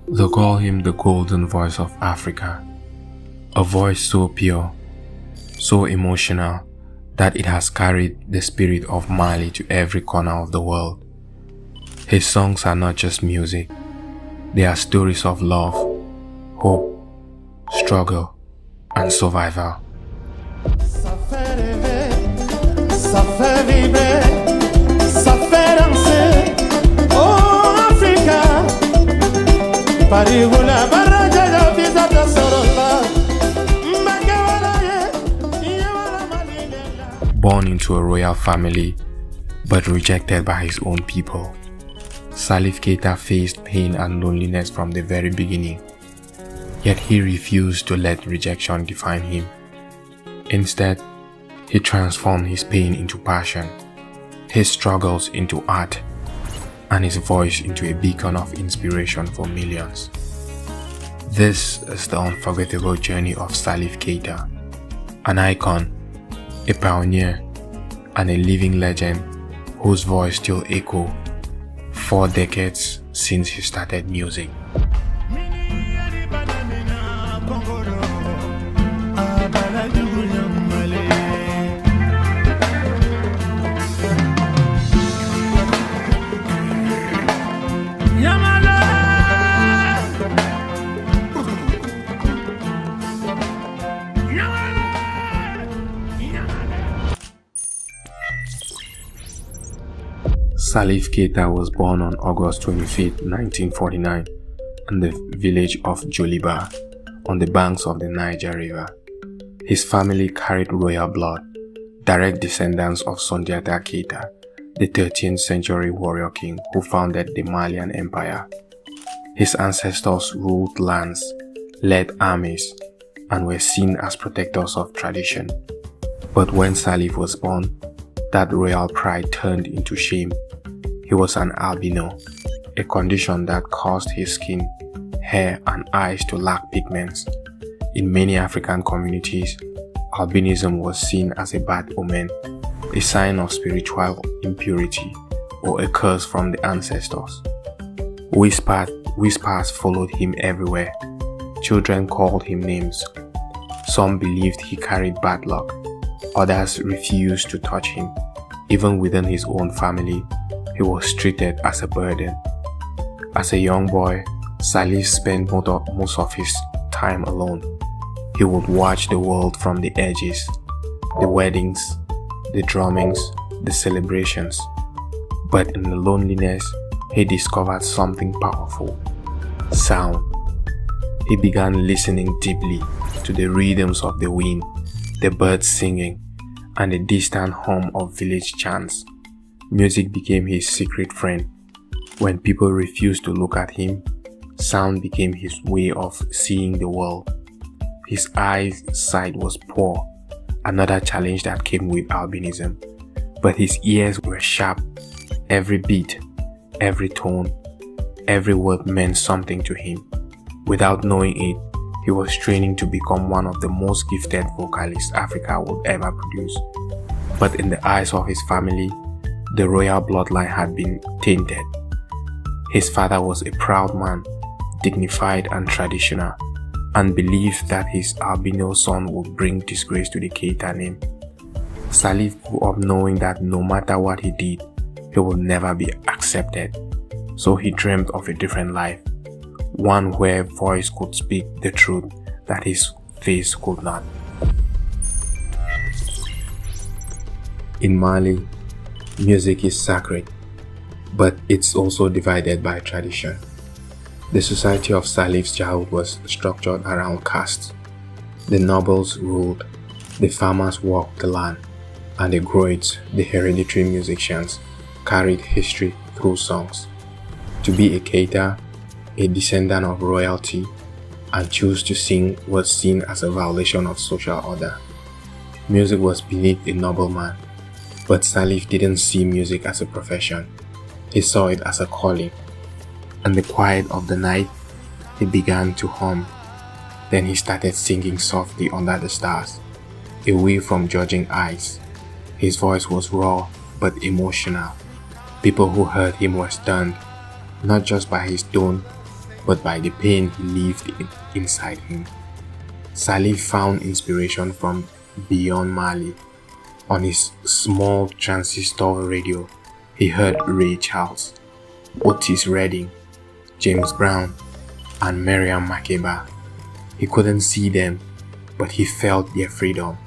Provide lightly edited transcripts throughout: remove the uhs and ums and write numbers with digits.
They call him the golden voice of Africa, a voice so pure, so emotional, that it has carried the spirit of Mali to every corner of the world. His songs are not just music, they are stories of love, hope, struggle, and survival. Ça fait rêver, ça fait vibrer, ça fait danser. Oh Africa, parigula baraja ya visa da sorola. Born into a royal family, but rejected by his own people, Salif Keïta faced pain and loneliness from the very beginning. Yet he refused to let rejection define him. Instead, he transformed his pain into passion, his struggles into art, and his voice into a beacon of inspiration for millions. This is the unforgettable journey of Salif Keïta, an icon, a pioneer, and a living legend whose voice still echoes 4 decades since he started music. Salif Keïta was born on August 25, 1949, in the village of Joliba, on the banks of the Niger River. His family carried royal blood, direct descendants of Sundiata Keïta, the 13th century warrior king who founded the Malian Empire. His ancestors ruled lands, led armies, and were seen as protectors of tradition. But when Salif was born, that royal pride turned into shame. He was an albino, a condition that caused his skin, hair, and eyes to lack pigments. In many African communities, albinism was seen as a bad omen, a sign of spiritual impurity, or a curse from the ancestors. Whispers followed him everywhere. Children called him names. Some believed he carried bad luck. Others refused to touch him. Even within his own family, he was treated as a burden. As a young boy, Salif spent most of his time alone. He would watch the world from the edges, the weddings, the drummings, the celebrations. But in the loneliness, he discovered something powerful: sound. He began listening deeply to the rhythms of the wind, the birds singing, and the distant hum of village chants. Music became his secret friend. When people refused to look at him, sound became his way of seeing the world. His eyesight was poor, another challenge that came with albinism, but his ears were sharp. Every beat, every tone, every word meant something to him. Without knowing it, he was training to become one of the most gifted vocalists Africa would ever produce. But in the eyes of his family, the royal bloodline had been tainted. His father was a proud man, dignified and traditional, and believed that his albino son would bring disgrace to the Keïta name. Salif grew up knowing that no matter what he did, he would never be accepted. So he dreamed of a different life, one where voice could speak the truth that his face could not. In Mali, music is sacred, but it's also divided by tradition. The society of Salif's childhood was structured around castes. The nobles ruled, the farmers worked the land, and the Groits, the hereditary musicians, carried history through songs. To be a Keïta, a descendant of royalty, and choose to sing was seen as a violation of social order. Music was beneath a nobleman, but Salif didn't see music as a profession. He saw it as a calling. In the quiet of the night, he began to hum. Then he started singing softly under the stars, away from judging eyes. His voice was raw but emotional. People who heard him were stunned, not just by his tone, but by the pain he lived inside him. Salif found inspiration from beyond Mali. On his small transistor radio, he heard Ray Charles, Otis Redding, James Brown, and Miriam Makeba. He couldn't see them, but he felt their freedom,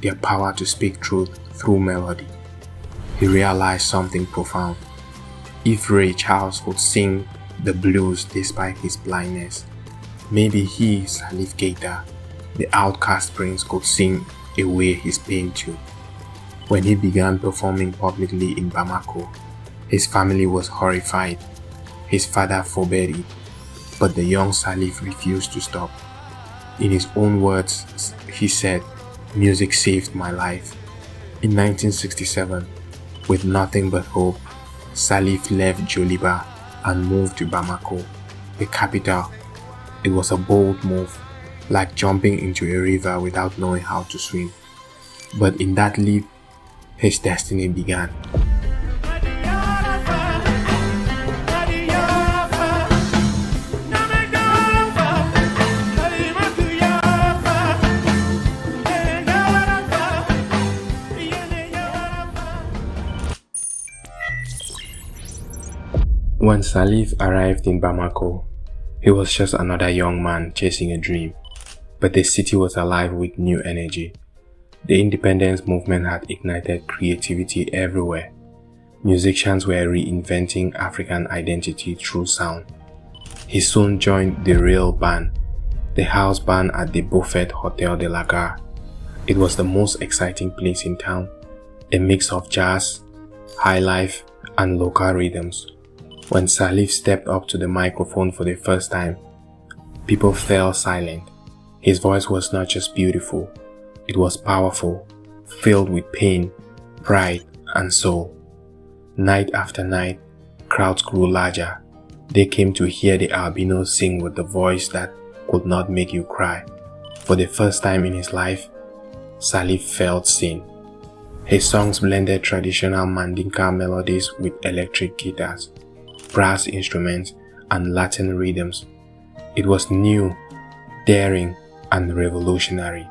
their power to speak truth through melody. He realized something profound. If Ray Charles could sing the blues despite his blindness, maybe he, Salif Keïta, the outcast prince, could sing away his pain too. When he began performing publicly in Bamako, his family was horrified. His father forbade it, but the young Salif refused to stop. In his own words, he said, "Music saved my life." In 1967, with nothing but hope, Salif left Joliba and moved to Bamako, the capital. It was a bold move, like jumping into a river without knowing how to swim. But in that leap, his destiny began. When Salif arrived in Bamako, he was just another young man chasing a dream, but the city was alive with new energy. The independence movement had ignited creativity everywhere. Musicians were reinventing African identity through sound. He soon joined the Real Band, the house band at the Buffet Hotel de la Gare. It was the most exciting place in town, a mix of jazz, high life, and local rhythms. When Salif stepped up to the microphone for the first time, people fell silent. His voice was not just beautiful, it was powerful, filled with pain, pride, and soul. Night after night, crowds grew larger. They came to hear the albino sing with the voice that could not make you cry. For the first time in his life, Salif felt seen. His songs blended traditional Mandinka melodies with electric guitars, brass instruments, and Latin rhythms. It was new, daring, and revolutionary.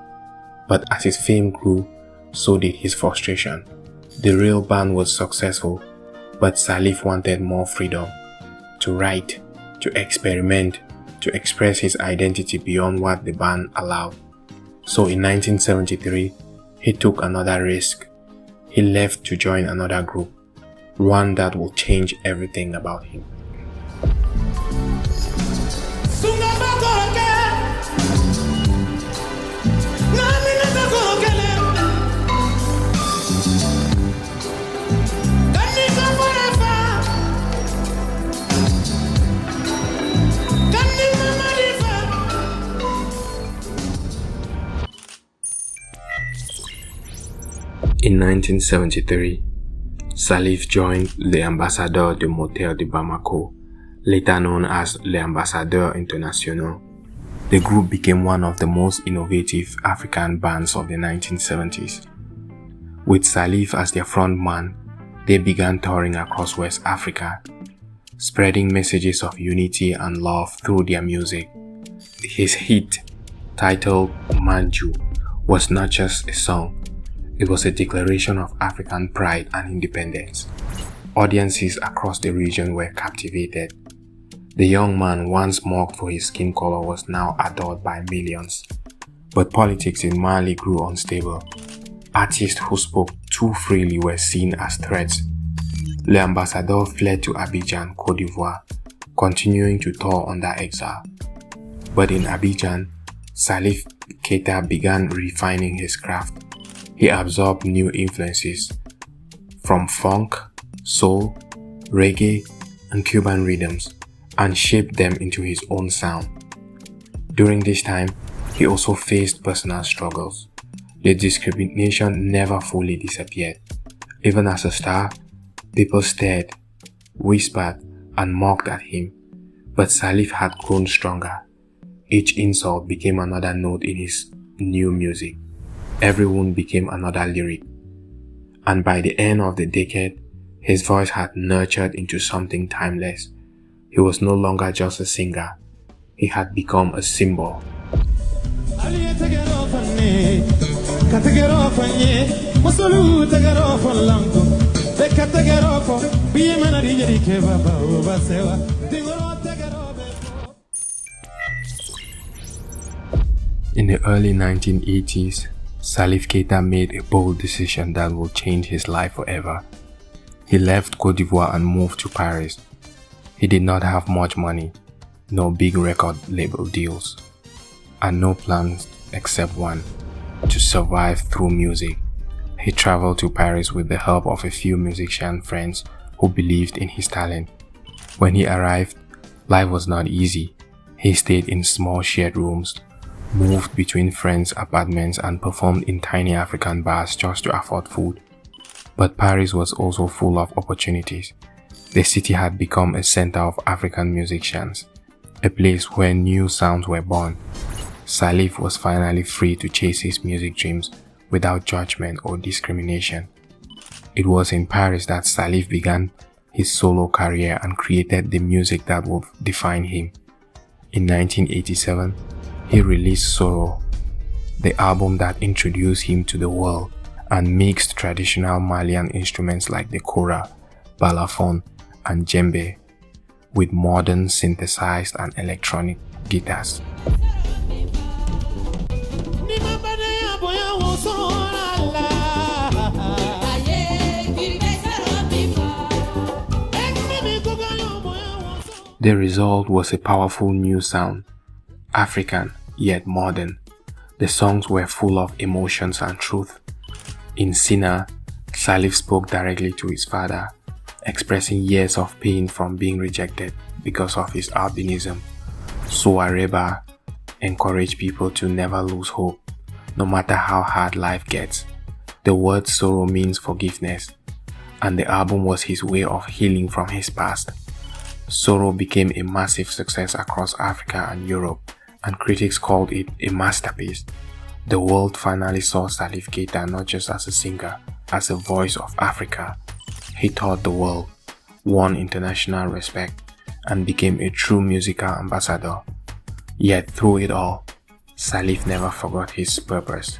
But as his fame grew, so did his frustration. The Real Band was successful, but Salif wanted more freedom, to write, to experiment, to express his identity beyond what the band allowed. So in 1973, he took another risk. He left to join another group, one that will change everything about him. In 1973, Salif joined the Ambassadeurs de Motel de Bamako, later known as les Ambassadeurs Internationaux. The group became one of the most innovative African bands of the 1970s. With Salif as their frontman, they began touring across West Africa, spreading messages of unity and love through their music. His hit, titled Manju, was not just a song. It was a declaration of African pride and independence. Audiences across the region were captivated. The young man, once mocked for his skin color, was now adored by millions. But politics in Mali grew unstable. Artists who spoke too freely were seen as threats. Les Ambassadeurs fled to Abidjan, Côte d'Ivoire, continuing to tour under exile. But in Abidjan, Salif Keïta began refining his craft. He absorbed new influences from funk, soul, reggae, and Cuban rhythms and shaped them into his own sound. During this time, he also faced personal struggles. The discrimination never fully disappeared. Even as a star, people stared, whispered, and mocked at him. But Salif had grown stronger. Each insult became another note in his new music. Every wound became another lyric. And by the end of the decade, his voice had nurtured into something timeless. He was no longer just a singer. he had become a symbol. In the early 1980s, Salif Keïta made a bold decision that would change his life forever. He left Côte d'Ivoire and moved to Paris. He did not have much money, no big record label deals, and no plans except one: to survive through music. He traveled to Paris with the help of a few musician friends who believed in his talent. When he arrived, life was not easy. He stayed in small shared rooms, moved between friends' apartments, and performed in tiny African bars just to afford food. But Paris was also full of opportunities. The city had become a center of African musicians, a place where new sounds were born. Salif was finally free to chase his music dreams without judgment or discrimination. It was in Paris that Salif began his solo career and created the music that would define him. In 1987, he released Soro, the album that introduced him to the world and mixed traditional Malian instruments like the kora, balafon, and djembe with modern synthesized and electronic guitars. The result was a powerful new sound, African yet modern. The songs were full of emotions and truth. In Sina, Salif spoke directly to his father, expressing years of pain from being rejected because of his albinism. Soareba encouraged people to never lose hope, no matter how hard life gets. The word sorrow means forgiveness, and the album was his way of healing from his past. Soro became a massive success across Africa and Europe, and critics called it a masterpiece. The world finally saw Salif Keïta not just as a singer, as a voice of Africa. He taught the world, won international respect, and became a true musical ambassador. Yet through it all, Salif never forgot his purpose.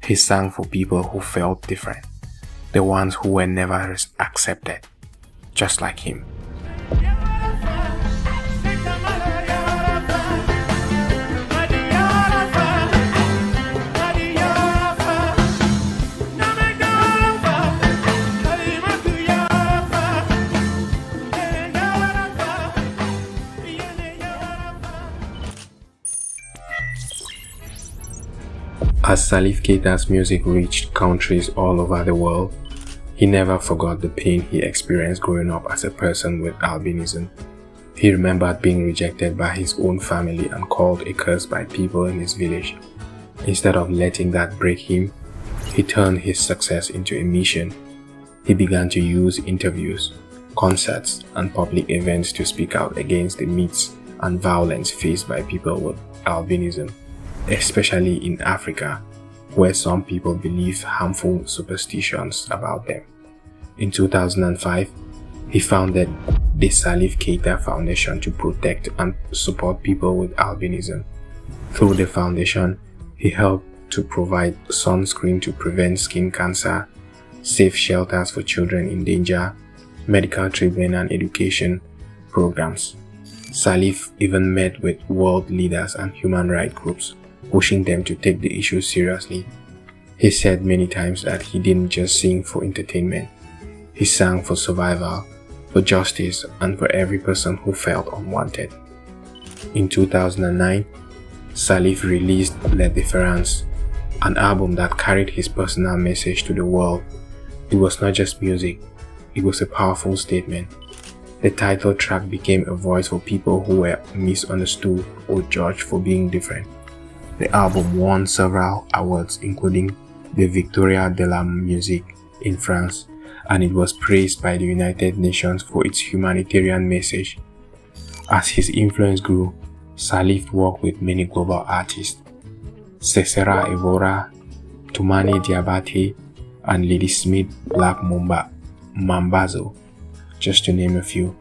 He sang for people who felt different, the ones who were never accepted, just like him. As Salif Keïta's music reached countries all over the world, he never forgot the pain he experienced growing up as a person with albinism. He remembered being rejected by his own family and called a curse by people in his village. Instead of letting that break him, he turned his success into a mission. He began to use interviews, concerts, and public events to speak out against the myths and violence faced by people with albinism, especially in Africa, where some people believe harmful superstitions about them. In 2005, he founded the Salif Keïta Foundation to protect and support people with albinism. Through the foundation, he helped to provide sunscreen to prevent skin cancer, safe shelters for children in danger, medical treatment and education programs. Salif even met with world leaders and human rights groups, pushing them to take the issue seriously. He said many times that he didn't just sing for entertainment. He sang for survival, for justice, and for every person who felt unwanted. In 2009, Salif released La Différence, an album that carried his personal message to the world. It was not just music, it was a powerful statement. The title track became a voice for people who were misunderstood or judged for being different. The album won several awards, including the Victoria de la Musique in France, and it was praised by the United Nations for its humanitarian message. As his influence grew, Salif worked with many global artists: Cesera Evora, Toumani Diabate, and Lady Smith Black Mambazo, just to name a few.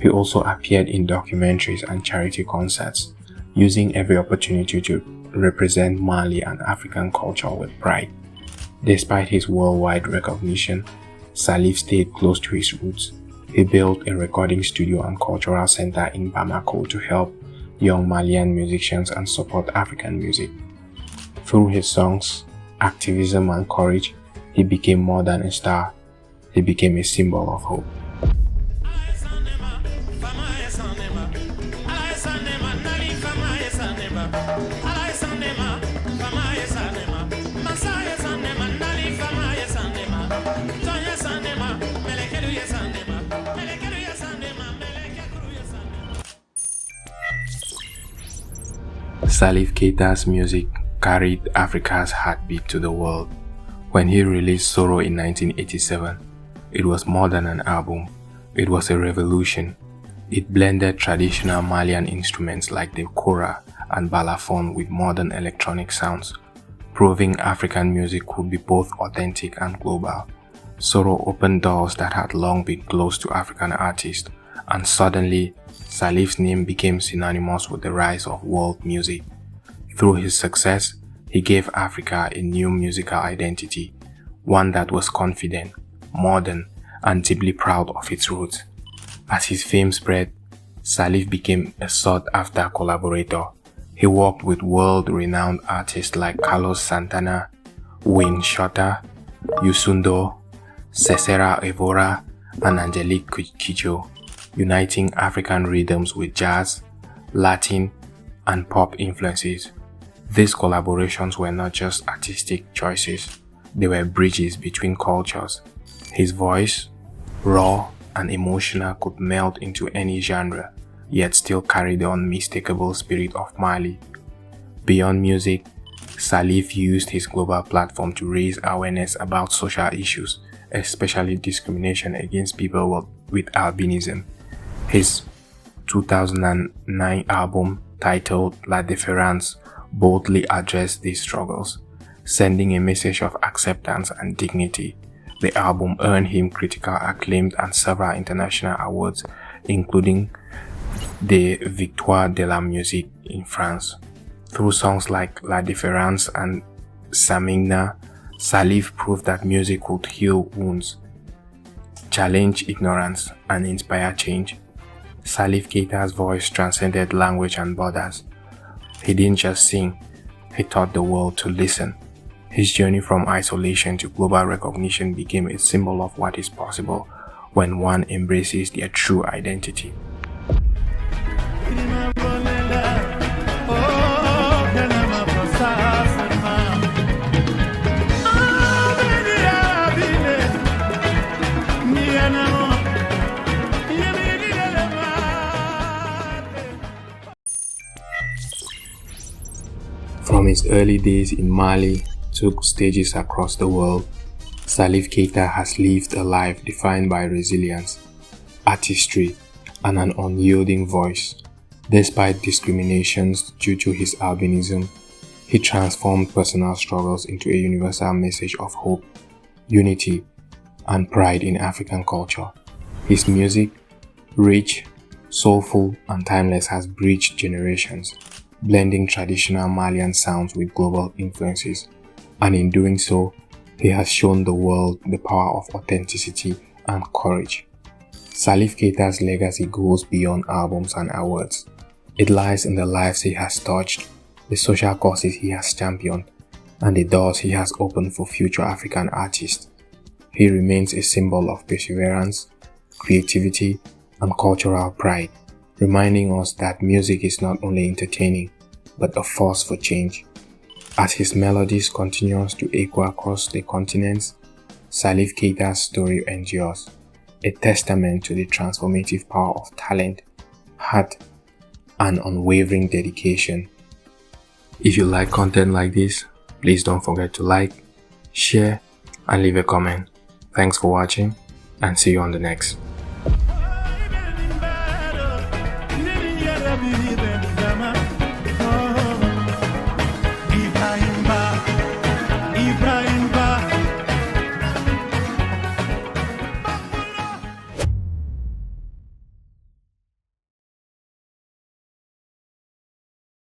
He also appeared in documentaries and charity concerts, using every opportunity to represent Mali and African culture with pride. Despite his worldwide recognition, Salif stayed close to his roots. He built a recording studio and cultural center in Bamako to help young Malian musicians and support African music. Through his songs, activism and courage, he became more than a star. He became a symbol of hope. Salif Keïta's music carried Africa's heartbeat to the world. When he released Soro in 1987, it was more than an album, it was a revolution. It blended traditional Malian instruments like the kora and balafon with modern electronic sounds, proving African music could be both authentic and global. Soro opened doors that had long been closed to African artists, and suddenly, Salif's name became synonymous with the rise of world music. Through his success, he gave Africa a new musical identity, one that was confident, modern, and deeply proud of its roots. As his fame spread, Salif became a sought-after collaborator. He worked with world-renowned artists like Carlos Santana, Wayne Shorter, Youssoundo, Cesera Evora, and Angelique Kidjo, uniting African rhythms with jazz, Latin, and pop influences. These collaborations were not just artistic choices, they were bridges between cultures. His voice, raw and emotional, could melt into any genre, yet still carry the unmistakable spirit of Mali. Beyond music, Salif used his global platform to raise awareness about social issues, especially discrimination against people with albinism. His 2009 album, titled La Différence, boldly addressed these struggles, sending a message of acceptance and dignity. The album earned him critical acclaim and several international awards, including the Victoire de la Musique in France. Through songs like La Différence and Samigna, Salif proved that music could heal wounds, challenge ignorance, and inspire change. Salif Keïta's voice transcended language and borders. He didn't just sing, he taught the world to listen. His journey from isolation to global recognition became a symbol of what is possible when one embraces their true identity. From his early days in Mali to stages across the world, Salif Keïta has lived a life defined by resilience, artistry, and an unyielding voice. Despite discriminations due to his albinism, he transformed personal struggles into a universal message of hope, unity, and pride in African culture. His music, rich, soulful, and timeless, has bridged generations, blending traditional Malian sounds with global influences, and in doing so, he has shown the world the power of authenticity and courage. Salif Keïta's legacy goes beyond albums and awards. It lies in the lives he has touched, the social causes he has championed, and the doors he has opened for future African artists. He remains a symbol of perseverance, creativity, and cultural pride, reminding us that music is not only entertaining, but a force for change. As his melodies continues to echo across the continents, Salif Keïta's story endures, a testament to the transformative power of talent, heart, and unwavering dedication. If you like content like this, please don't forget to like, share, and leave a comment. Thanks for watching, and see you on the next.